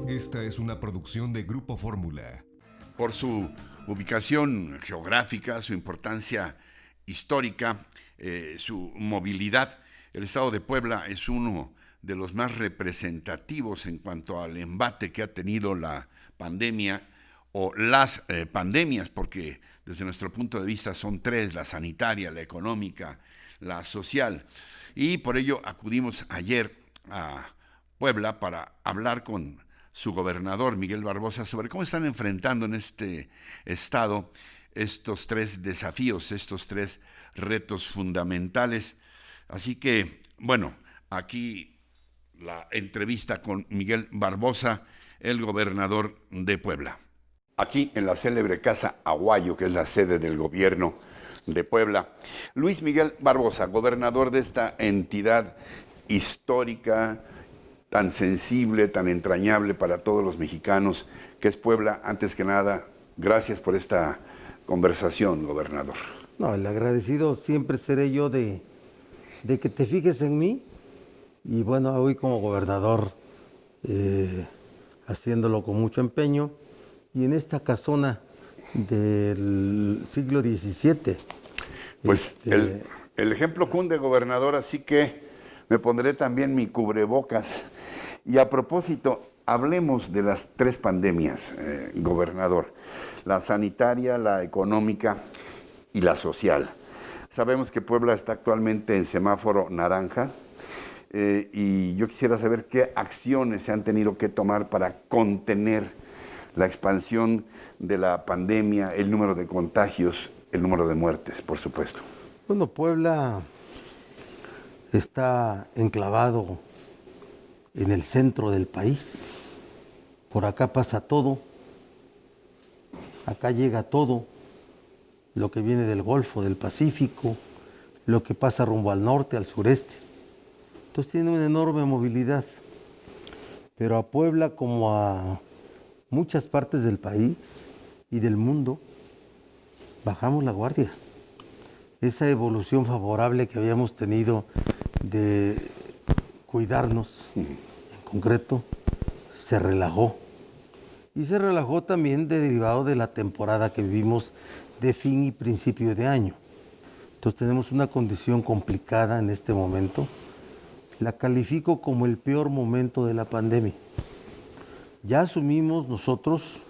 Esta es una producción de Grupo Fórmula. Por su ubicación geográfica, su importancia histórica, su movilidad, el estado de Puebla es uno de los más representativos en cuanto al embate que ha tenido la pandemia o las pandemias, porque desde nuestro punto de vista son tres: la sanitaria, la económica, la social. Y por ello acudimos ayer a Puebla para hablar con su gobernador, Miguel Barbosa, sobre cómo están enfrentando en este estado estos tres desafíos, estos tres retos fundamentales. Así que, bueno, aquí la entrevista con Miguel Barbosa, el gobernador de Puebla. Aquí en la célebre Casa Aguayo, que es la sede del gobierno de Puebla. Luis Miguel Barbosa, gobernador de esta entidad histórica, tan sensible, tan entrañable para todos los mexicanos, que es Puebla. Antes que nada, gracias por esta conversación, gobernador. No, el agradecido siempre seré yo de que te fijes en mí, y bueno, hoy como gobernador haciéndolo con mucho empeño, y en esta casona del siglo XVII. Pues el ejemplo cunde, gobernador, así que me pondré también mi cubrebocas. Y a propósito, hablemos de las tres pandemias, gobernador: la sanitaria, la económica y la social. Sabemos que Puebla está actualmente en semáforo naranja, y yo quisiera saber qué acciones se han tenido que tomar para contener la expansión de la pandemia, el número de contagios, el número de muertes, por supuesto. Bueno, Puebla está enclavado en el centro del país. Por acá pasa todo, acá llega todo, lo que viene del Golfo, del Pacífico, lo que pasa rumbo al norte, al sureste. Entonces tiene una enorme movilidad. Pero a Puebla, como a muchas partes del país y del mundo, bajamos la guardia. Esa evolución favorable que habíamos tenido de cuidarnos, en concreto, se relajó. Y se relajó también derivado de la temporada que vivimos de fin y principio de año. Entonces tenemos una condición complicada en este momento. La califico como el peor momento de la pandemia. Ya asumimos nosotros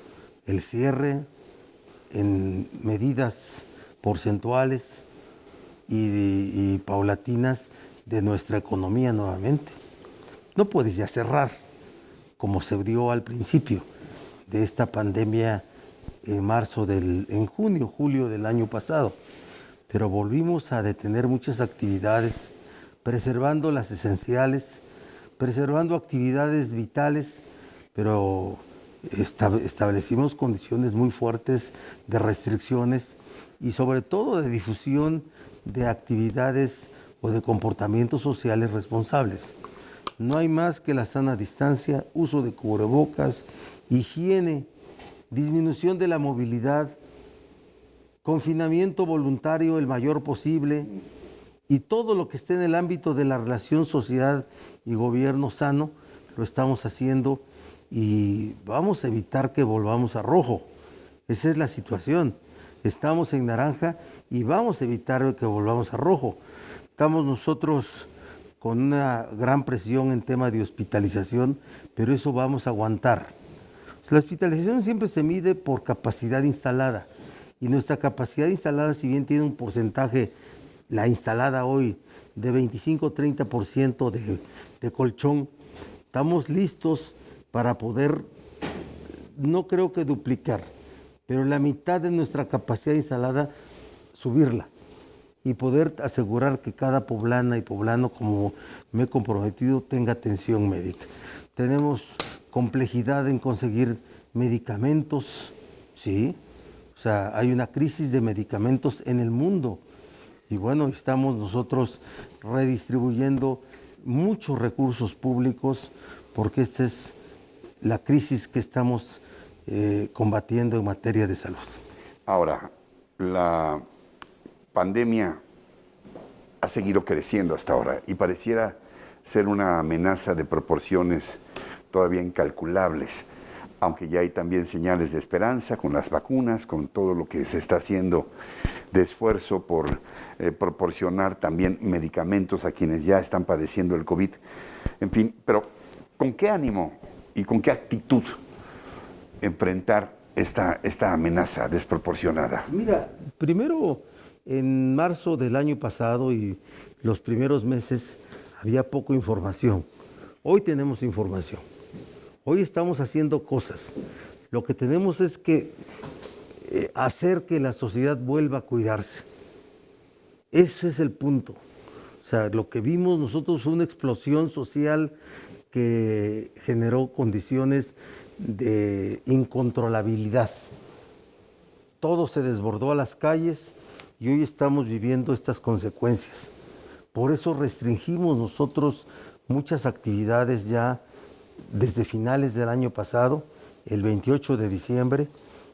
el cierre en medidas porcentuales y paulatinas de nuestra economía nuevamente. No puedes ya cerrar como se dio al principio de esta pandemia en junio, julio del año pasado, pero volvimos a detener muchas actividades, preservando las esenciales, preservando actividades vitales, pero establecimos condiciones muy fuertes de restricciones y sobre todo de difusión de actividades o de comportamientos sociales responsables. No hay más que la sana distancia, uso de cubrebocas, higiene, disminución de la movilidad, confinamiento voluntario el mayor posible, y todo lo que esté en el ámbito de la relación sociedad y gobierno sano, lo estamos haciendo, y vamos a evitar que volvamos a rojo. Esa es la situación. Estamos en naranja y vamos a evitar que volvamos a rojo. Estamos nosotros con una gran presión en tema de hospitalización, pero eso vamos a aguantar. La hospitalización siempre se mide por capacidad instalada, y nuestra capacidad instalada, si bien tiene un porcentaje, la instalada hoy, de 25-30% de colchón, estamos listos para poder, no creo que duplicar, pero la mitad de nuestra capacidad instalada, subirla, y poder asegurar que cada poblana y poblano, como me he comprometido, tenga atención médica. Tenemos complejidad en conseguir medicamentos, ¿sí? O sea, hay una crisis de medicamentos en el mundo. Y bueno, estamos nosotros redistribuyendo muchos recursos públicos, porque esta es la crisis que estamos combatiendo en materia de salud. Ahora, la pandemia ha seguido creciendo hasta ahora y pareciera ser una amenaza de proporciones todavía incalculables, aunque ya hay también señales de esperanza con las vacunas, con todo lo que se está haciendo de esfuerzo por proporcionar también medicamentos a quienes ya están padeciendo el COVID. En fin, pero ¿con qué ánimo y con qué actitud enfrentar esta amenaza desproporcionada? Mira, primero, en marzo del año pasado y los primeros meses había poca información. Hoy tenemos información. Hoy estamos haciendo cosas. Lo que tenemos es que hacer que la sociedad vuelva a cuidarse. Ese es el punto. O sea, lo que vimos nosotros fue una explosión social que generó condiciones de incontrolabilidad. Todo se desbordó a las calles y hoy estamos viviendo estas consecuencias. Por eso restringimos nosotros muchas actividades ya desde finales del año pasado, el 28 de diciembre,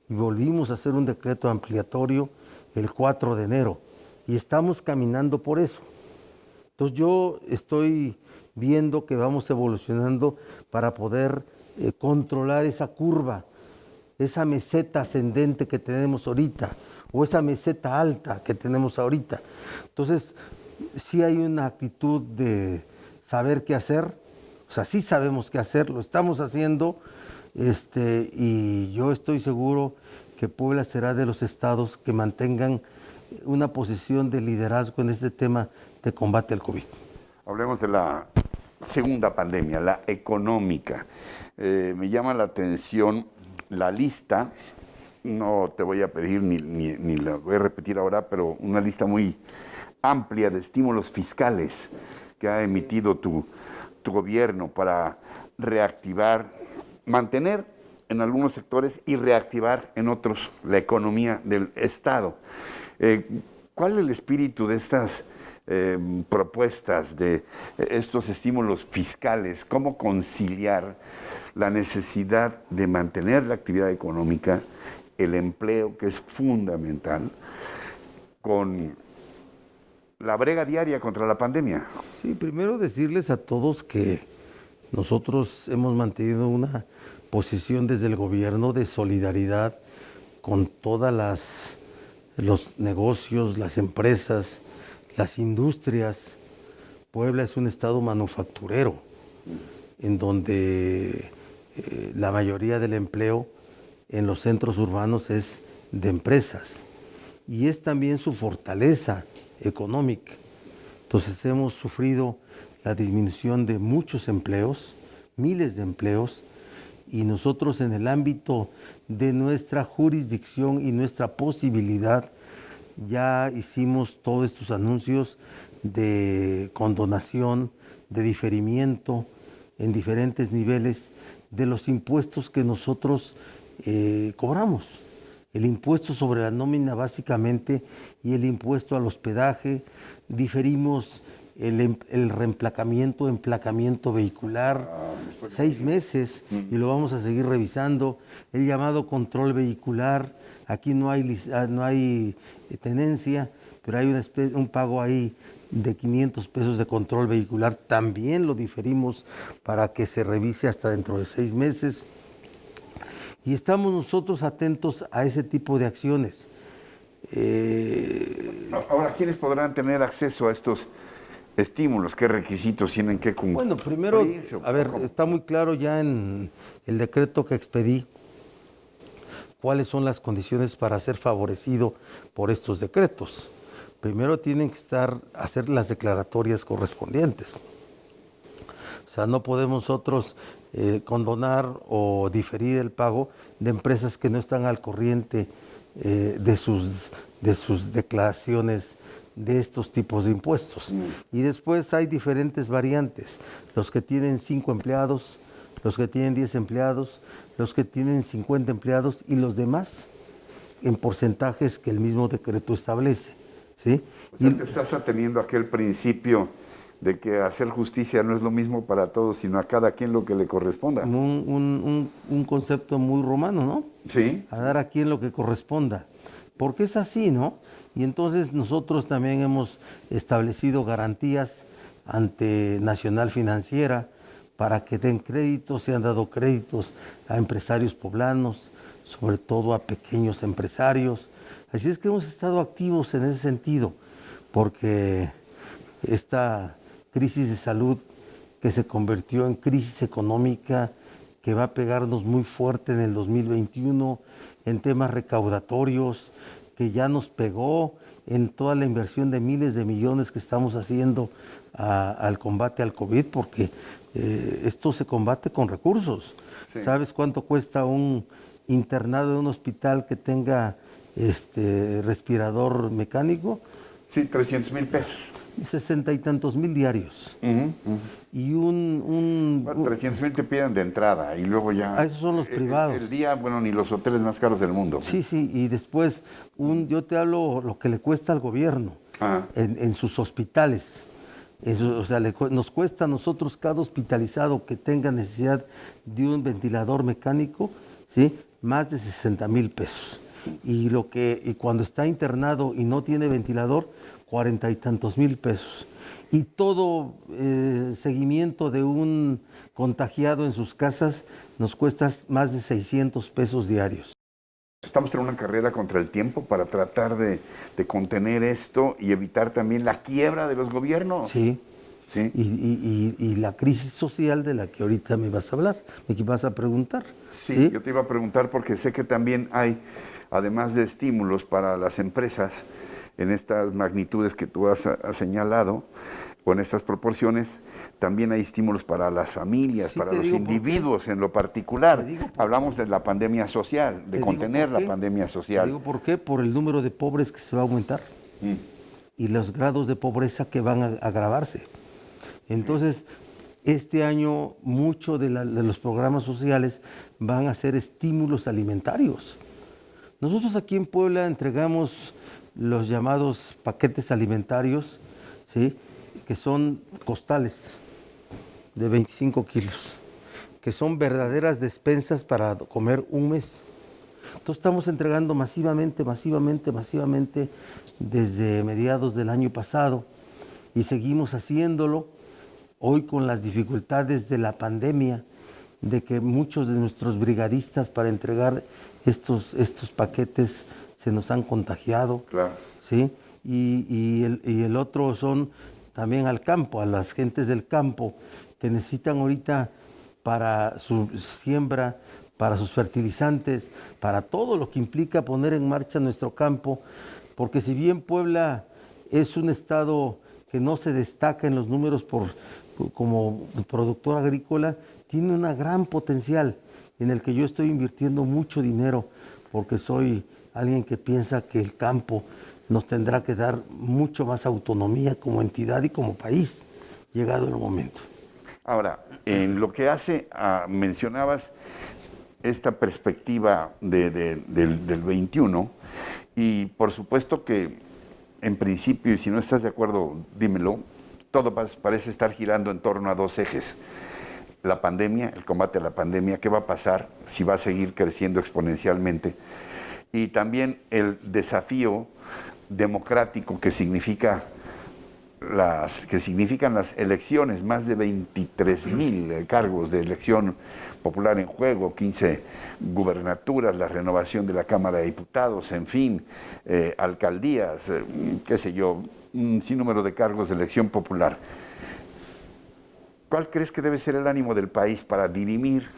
y volvimos a hacer un decreto ampliatorio el 4 de enero. Y estamos caminando por eso. Entonces yo estoy viendo que vamos evolucionando para poder controlar esa curva, esa meseta ascendente que tenemos ahorita, o esa meseta alta que tenemos ahorita. Entonces, sí hay una actitud de saber qué hacer, o sea, sí sabemos qué hacer, lo estamos haciendo, y yo estoy seguro que Puebla será de los estados que mantengan una posición de liderazgo en este tema de combate al COVID. Hablemos de la segunda pandemia, la económica. Me llama la atención la lista, no te voy a pedir ni la voy a repetir ahora, pero una lista muy amplia de estímulos fiscales que ha emitido tu gobierno para reactivar, mantener en algunos sectores y reactivar en otros la economía del Estado. ¿Cuál es el espíritu de estas propuestas, de estos estímulos fiscales? ¿Cómo conciliar la necesidad de mantener la actividad económica, el empleo, que es fundamental, con la brega diaria contra la pandemia? Sí, primero decirles a todos que nosotros hemos mantenido una posición desde el gobierno de solidaridad con todas los negocios, las empresas, las industrias. Puebla es un estado manufacturero, en donde la mayoría del empleo en los centros urbanos es de empresas, y es también su fortaleza económica. Entonces hemos sufrido la disminución de muchos empleos, miles de empleos, y nosotros en el ámbito de nuestra jurisdicción y nuestra posibilidad ya hicimos todos estos anuncios de condonación, de diferimiento en diferentes niveles de los impuestos que nosotros cobramos. El impuesto sobre la nómina básicamente y el impuesto al hospedaje. Diferimos el emplacamiento vehicular 6 meses y lo vamos a seguir revisando. El llamado control vehicular, aquí no hay tenencia, pero hay un pago ahí de 500 pesos de control vehicular, también lo diferimos para que se revise hasta dentro de 6 meses. Y estamos nosotros atentos a ese tipo de acciones. Ahora, ¿quiénes podrán tener acceso a estos estímulos? ¿Qué requisitos tienen que cumplir? Bueno, primero, a ver, está muy claro ya en el decreto que expedí cuáles son las condiciones para ser favorecido por estos decretos. Primero tienen que hacer las declaratorias correspondientes. O sea, no podemos nosotros condonar o diferir el pago de empresas que no están al corriente de sus declaraciones de estos tipos de impuestos. Y después hay diferentes variantes, los que tienen 5 empleados, los que tienen 10 empleados, los que tienen 50 empleados y los demás en porcentajes que el mismo decreto establece, ¿sí? O sea, te estás ateniendo a aquel principio de que hacer justicia no es lo mismo para todos, sino a cada quien lo que le corresponda. Un concepto muy romano, ¿no? Sí. A dar a quien lo que corresponda, porque es así, ¿no? Y entonces nosotros también hemos establecido garantías ante Nacional Financiera para que den créditos, se han dado créditos a empresarios poblanos, sobre todo a pequeños empresarios. Así es que hemos estado activos en ese sentido, porque esta crisis de salud que se convirtió en crisis económica, que va a pegarnos muy fuerte en el 2021, en temas recaudatorios, que ya nos pegó en toda la inversión de miles de millones que estamos haciendo al combate al COVID, porque esto se combate con recursos. Sí. ¿Sabes cuánto cuesta un internado en un hospital que tenga respirador mecánico? Sí, 300,000 pesos. 60 y tantos mil diarios. Y bueno, 300,000 te piden de entrada y luego ya... Esos son los privados. El día, bueno, ni los hoteles más caros del mundo. Sí, sí, y después yo te hablo lo que le cuesta al gobierno en sus hospitales. Eso, o sea, nos cuesta a nosotros cada hospitalizado que tenga necesidad de un ventilador mecánico, ¿sí?, más de 60,000 pesos. Y cuando está internado y no tiene ventilador, 40 y tantos mil pesos. Y todo seguimiento de un contagiado en sus casas nos cuesta más de 600 pesos diarios. Estamos en una carrera contra el tiempo para tratar de contener esto y evitar también la quiebra de los gobiernos. Sí. ¿Sí? Y la crisis social de la que ahorita me vas a hablar, me vas a preguntar. Sí, yo te iba a preguntar porque sé que también hay, además de estímulos para las empresas, en estas magnitudes que tú has señalado, o en estas proporciones, también hay estímulos para las familias, para los individuos en lo particular. Hablamos de la pandemia social, de contener la pandemia social. Te digo por qué, por el número de pobres que se va a aumentar y los grados de pobreza que van a agravarse. Entonces, este año mucho de los programas sociales van a ser estímulos alimentarios. Nosotros aquí en Puebla entregamos los llamados paquetes alimentarios, ¿sí?, que son costales de 25 kilos, que son verdaderas despensas para comer un mes. Entonces estamos entregando masivamente desde mediados del año pasado y seguimos haciéndolo hoy con las dificultades de la pandemia, de que muchos de nuestros brigadistas para entregar estos paquetes se nos han contagiado. Claro. ¿Sí? Y el otro son también al campo, a las gentes del campo que necesitan ahorita para su siembra, para sus fertilizantes, para todo lo que implica poner en marcha nuestro campo, porque si bien Puebla es un estado que no se destaca en los números como productor agrícola, tiene una gran potencial en el que yo estoy invirtiendo mucho dinero, porque soy alguien que piensa que el campo nos tendrá que dar mucho más autonomía como entidad y como país, llegado el momento. Ahora, en lo que mencionabas esta perspectiva del 21, y por supuesto que en principio, y si no estás de acuerdo, dímelo, todo parece estar girando en torno a dos ejes. La pandemia, el combate a la pandemia, ¿qué va a pasar? Si va a seguir creciendo exponencialmente. Y también el desafío democrático que significan las elecciones, más de 23,000 cargos de elección popular en juego, 15 gubernaturas, la renovación de la Cámara de Diputados, en fin, alcaldías, qué sé yo, un sinnúmero de cargos de elección popular. ¿Cuál crees que debe ser el ánimo del país para dirimir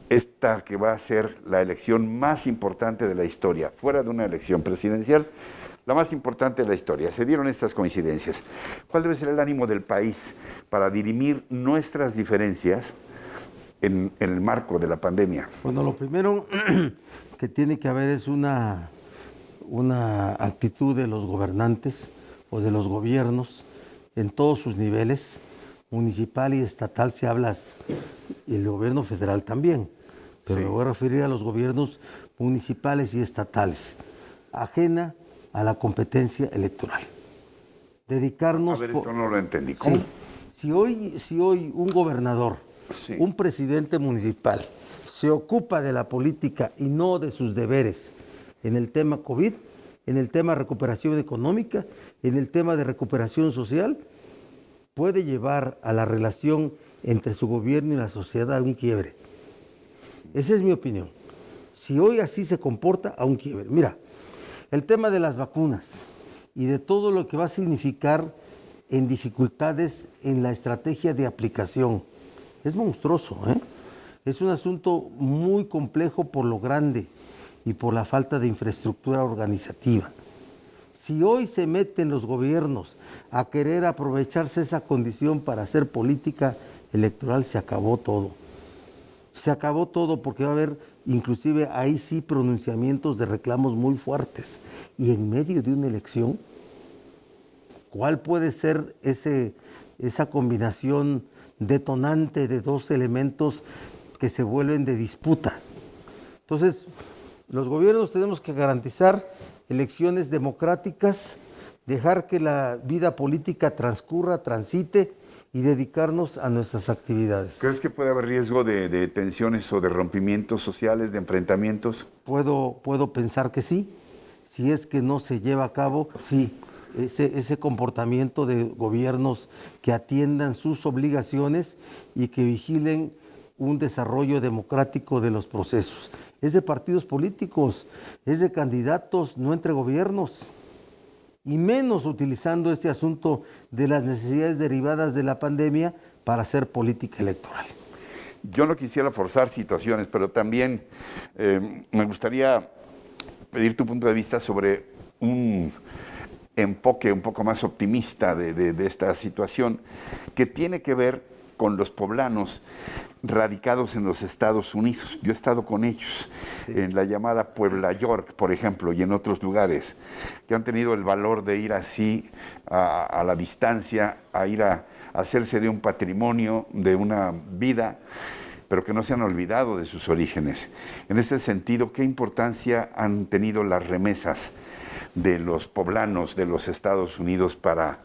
esta que va a ser la elección más importante de la historia, fuera de una elección presidencial, la más importante de la historia? Se dieron estas coincidencias. ¿Cuál debe ser el ánimo del país para dirimir nuestras diferencias en el marco de la pandemia? Bueno, lo primero que tiene que haber es una actitud de los gobernantes o de los gobiernos en todos sus niveles, municipal y estatal, si hablas, y el gobierno federal también, pero me voy a referir a los gobiernos municipales y estatales, ajena a la competencia electoral. Dedicarnos... A ver, esto no lo entendí. ¿Cómo? Sí. Si hoy un gobernador, un presidente municipal, se ocupa de la política y no de sus deberes en el tema COVID, en el tema de recuperación económica, en el tema de recuperación social, puede llevar a la relación entre su gobierno y la sociedad a un quiebre. Esa es mi opinión. Si hoy así se comporta, a un quiebre. Mira, el tema de las vacunas y de todo lo que va a significar en dificultades en la estrategia de aplicación. Es monstruoso, ¿eh? Es un asunto muy complejo por lo grande y por la falta de infraestructura organizativa. Si hoy se meten los gobiernos a querer aprovecharse esa condición para hacer política electoral, se acabó todo. Se acabó todo porque va a haber inclusive ahí sí pronunciamientos de reclamos muy fuertes. Y en medio de una elección, ¿cuál puede ser esa combinación detonante de dos elementos que se vuelven de disputa? Entonces, los gobiernos tenemos que garantizar elecciones democráticas, dejar que la vida política transcurra, transite y dedicarnos a nuestras actividades. ¿Crees que puede haber riesgo de tensiones o de rompimientos sociales, de enfrentamientos? Puedo pensar que sí, si es que no se lleva a cabo, sí, ese comportamiento de gobiernos que atiendan sus obligaciones y que vigilen un desarrollo democrático de los procesos. Es de partidos políticos, es de candidatos, no entre gobiernos. Y menos utilizando este asunto de las necesidades derivadas de la pandemia para hacer política electoral. Yo no quisiera forzar situaciones, pero también me gustaría pedir tu punto de vista sobre un enfoque un poco más optimista de esta situación, que tiene que ver con los poblanos radicados en los Estados Unidos. Yo he estado con ellos, sí, en la llamada Puebla York, por ejemplo, y en otros lugares, que han tenido el valor de ir así a la distancia, a ir a hacerse de un patrimonio, de una vida, pero que no se han olvidado de sus orígenes. En ese sentido, ¿qué importancia han tenido las remesas de los poblanos de los Estados Unidos para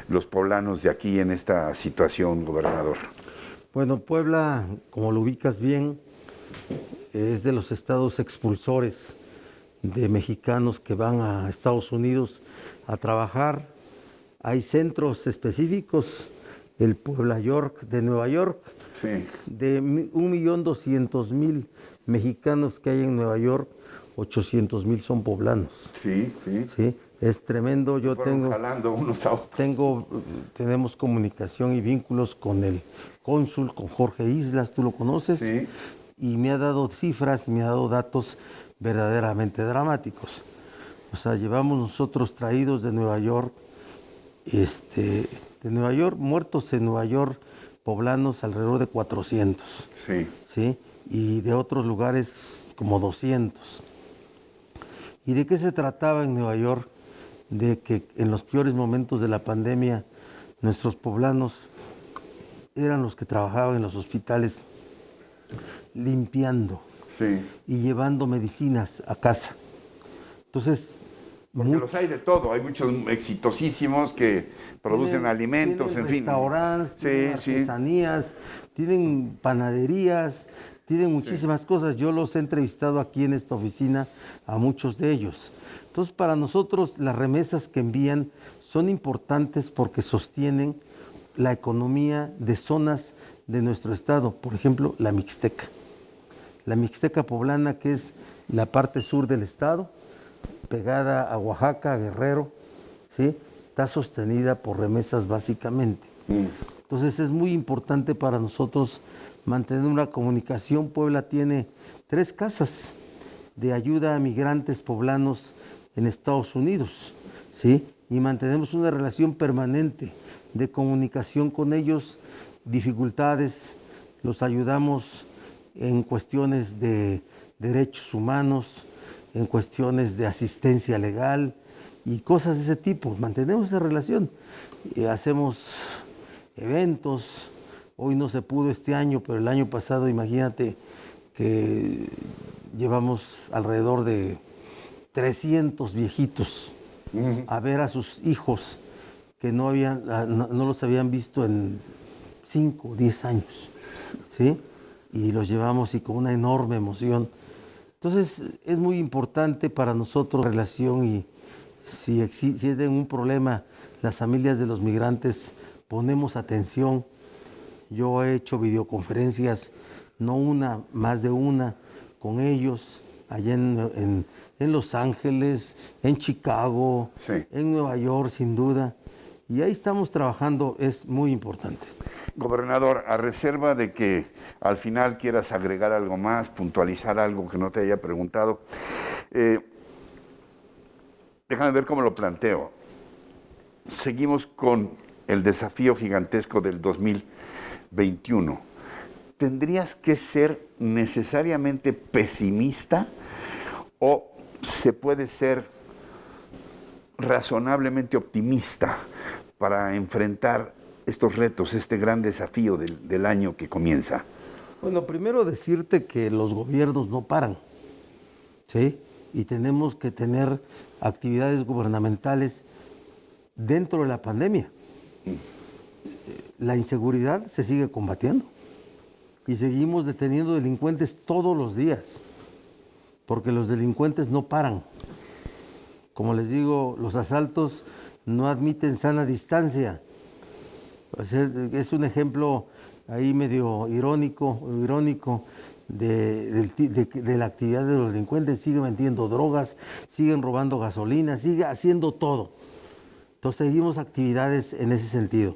los poblanos de aquí en esta situación, gobernador? Bueno, Puebla, como lo ubicas bien, es de los estados expulsores de mexicanos que van a Estados Unidos a trabajar. Hay centros específicos, el Puebla York de Nueva York, sí, de 1.200.000 mexicanos que hay en Nueva York, 800.000 son poblanos. Sí, sí. Sí, es tremendo. Yo tengo, jalando unos a otros. Tenemos comunicación y vínculos con el cónsul, con Jorge Islas, tú lo conoces, sí, y me ha dado cifras, me ha dado datos verdaderamente dramáticos. O sea, llevamos nosotros traídos de Nueva York, muertos en Nueva York, poblanos alrededor de 400. Sí. ¿Sí? Y de otros lugares como 200. ¿Y de qué se trataba en Nueva York? De que en los peores momentos de la pandemia, nuestros poblanos eran los que trabajaban en los hospitales limpiando, sí, y llevando medicinas a casa. Entonces, porque los hay de todo, hay muchos exitosísimos que producen alimentos, tienen en fin. Restaurantes, tienen artesanías, tienen panaderías, tienen muchísimas cosas. Yo los he entrevistado aquí en esta oficina a muchos de ellos. Entonces, para nosotros las remesas que envían son importantes porque sostienen la economía de zonas de nuestro estado. Por ejemplo, la Mixteca. La Mixteca poblana, que es la parte sur del estado, pegada a Oaxaca, a Guerrero, ¿sí? Está sostenida por remesas básicamente. Entonces es muy importante para nosotros mantener una comunicación. Puebla tiene 3 casas de ayuda a migrantes poblanos en Estados Unidos, ¿sí? Y mantenemos una relación permanente de comunicación con ellos, dificultades, los ayudamos en cuestiones de derechos humanos, en cuestiones de asistencia legal y cosas de ese tipo. Mantenemos esa relación, hacemos eventos. Hoy no se pudo este año, pero el año pasado, imagínate que llevamos alrededor de 300 viejitos a ver a sus hijos que no los habían visto en 5 o 10 años, ¿sí? Y los llevamos y con una enorme emoción. Entonces es muy importante para nosotros la relación, y si existe un problema, las familias de los migrantes ponemos atención Yo he hecho videoconferencias, no una, más de una, con ellos, allá en Los Ángeles, en Chicago, Sí. en Nueva York, sin duda. Y ahí estamos trabajando, es muy importante. Gobernador, a reserva de que al final quieras agregar algo más, puntualizar algo que no te haya preguntado, déjame ver cómo lo planteo. Seguimos con el desafío gigantesco del 2021. ¿Tendrías que ser necesariamente pesimista o se puede ser razonablemente optimista para enfrentar estos retos, este gran desafío del año que comienza? Bueno, primero decirte que los gobiernos no paran, ¿sí? Y tenemos que tener actividades gubernamentales dentro de la pandemia. La inseguridad se sigue combatiendo y seguimos deteniendo delincuentes todos los días, porque los delincuentes no paran. Como les digo, los asaltos no admiten sana distancia. O sea, es un ejemplo ahí medio irónico de la actividad de los delincuentes. Siguen vendiendo drogas, siguen robando gasolina, sigue haciendo todo. Entonces seguimos actividades en ese sentido.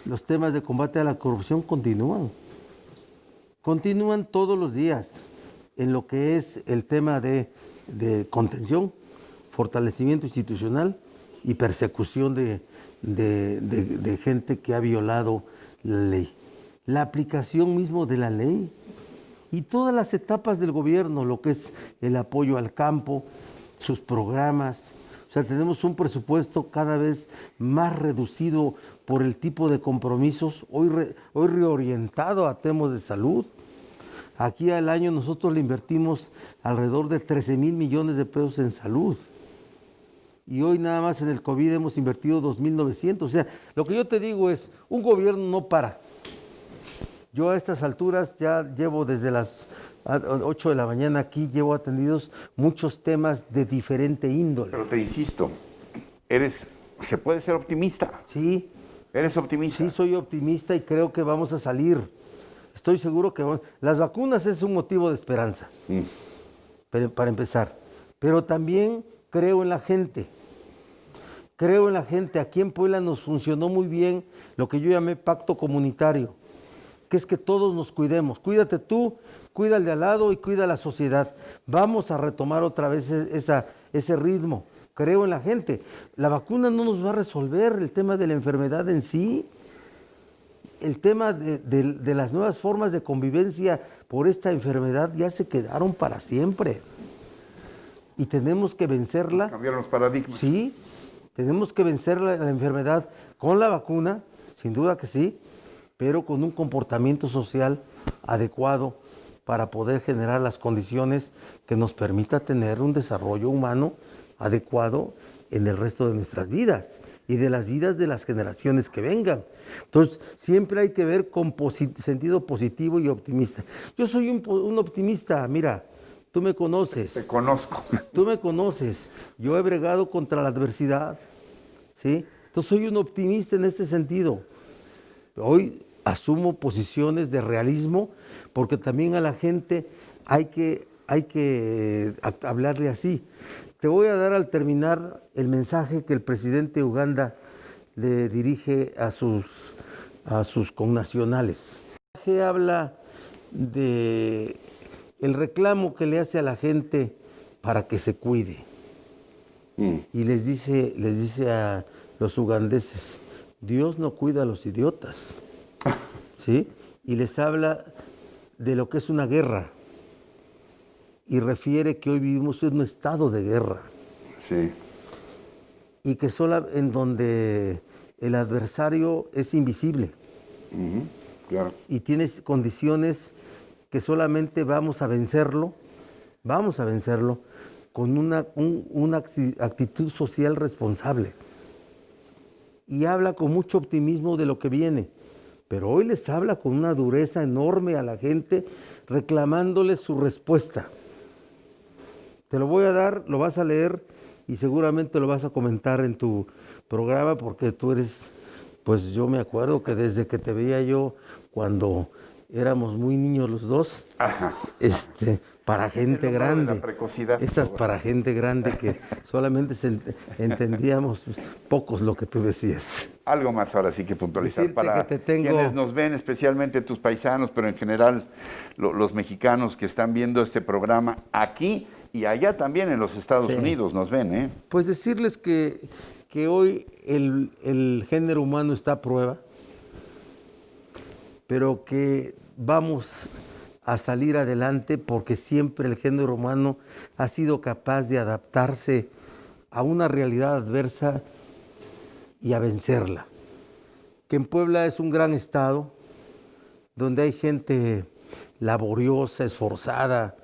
Los temas de combate a la corrupción continúan todos los días en lo que es el tema de contención, fortalecimiento institucional y persecución de gente que ha violado la ley. La aplicación mismo de la ley y todas las etapas del gobierno, lo que es el apoyo al campo, sus programas. O sea, tenemos un presupuesto cada vez más reducido por el tipo de compromisos, hoy reorientado a temas de salud. Aquí al año nosotros le invertimos alrededor de 13,000 millones de pesos en salud. Y hoy nada más en el COVID hemos invertido 2,900. O sea, lo que yo te digo es, un gobierno no para. Yo a estas alturas ya llevo desde las 8 de la mañana aquí, llevo atendidos muchos temas de diferente índole. Pero te insisto, ¿se puede ser optimista? Sí. ¿Eres optimista? Sí, soy optimista y creo que vamos a salir. Estoy seguro que las vacunas es un motivo de esperanza, para empezar. Pero también creo en la gente. Creo en la gente. Aquí en Puebla nos funcionó muy bien lo que yo llamé pacto comunitario, que es que todos nos cuidemos. Cuídate tú, cuida al de al lado y cuida a la sociedad. Vamos a retomar otra vez ese ritmo. Creo en la gente. La vacuna no nos va a resolver el tema de la enfermedad en sí. El tema de las nuevas formas de convivencia por esta enfermedad ya se quedaron para siempre. Y tenemos que vencerla. Cambiar los paradigmas. Sí, tenemos que vencer la enfermedad con la vacuna, sin duda que sí, pero con un comportamiento social adecuado para poder generar las condiciones que nos permita tener un desarrollo humano adecuado en el resto de nuestras vidas y de las vidas de las generaciones que vengan. Entonces, siempre hay que ver con sentido positivo y optimista. Yo soy un optimista, mira, tú me conoces. Te conozco. Tú me conoces. Yo he bregado contra la adversidad, ¿sí? Entonces, soy un optimista en ese sentido. Hoy asumo posiciones de realismo porque también a la gente hay que hablarle así. Te voy a dar al terminar el mensaje que el presidente de Uganda le dirige a sus connacionales. El mensaje habla de el reclamo que le hace a la gente para que se cuide. Y les dice a los ugandeses, Dios no cuida a los idiotas, ¿sí? Y les habla de lo que es una guerra. Y refiere que hoy vivimos en un estado de guerra. Sí. Y que solo en donde el adversario es invisible. Claro. Y tiene condiciones que solamente vamos a vencerlo con una actitud social responsable. Y habla con mucho optimismo de lo que viene. Pero hoy les habla con una dureza enorme a la gente, reclamándole su respuesta. Te lo voy a dar, lo vas a leer y seguramente lo vas a comentar en tu programa porque tú eres, pues yo me acuerdo que desde que te veía yo cuando éramos muy niños los dos, Ajá. para gente El logro de grande. la precocidad. Esas para gente grande que solamente entendíamos pocos lo que tú decías. Algo más ahora sí que puntualizar Decirte para que te tengo- quienes nos ven, especialmente tus paisanos, pero en general los mexicanos que están viendo este programa aquí y allá también en los Estados Sí. Unidos nos ven, ¿eh? Pues decirles que hoy el género humano está a prueba, pero que vamos a salir adelante porque siempre el género humano ha sido capaz de adaptarse a una realidad adversa y a vencerla. Que en Puebla es un gran estado donde hay gente laboriosa, esforzada,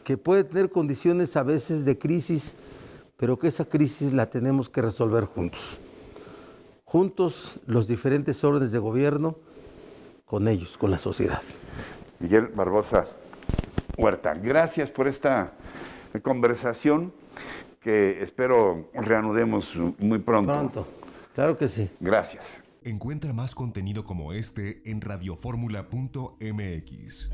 que puede tener condiciones a veces de crisis, pero que esa crisis la tenemos que resolver juntos. Juntos los diferentes órdenes de gobierno, con ellos, con la sociedad. Miguel Barbosa Huerta, gracias por esta conversación que espero reanudemos muy pronto. Pronto, claro que sí. Gracias. Encuentra más contenido como este en radioformula.mx.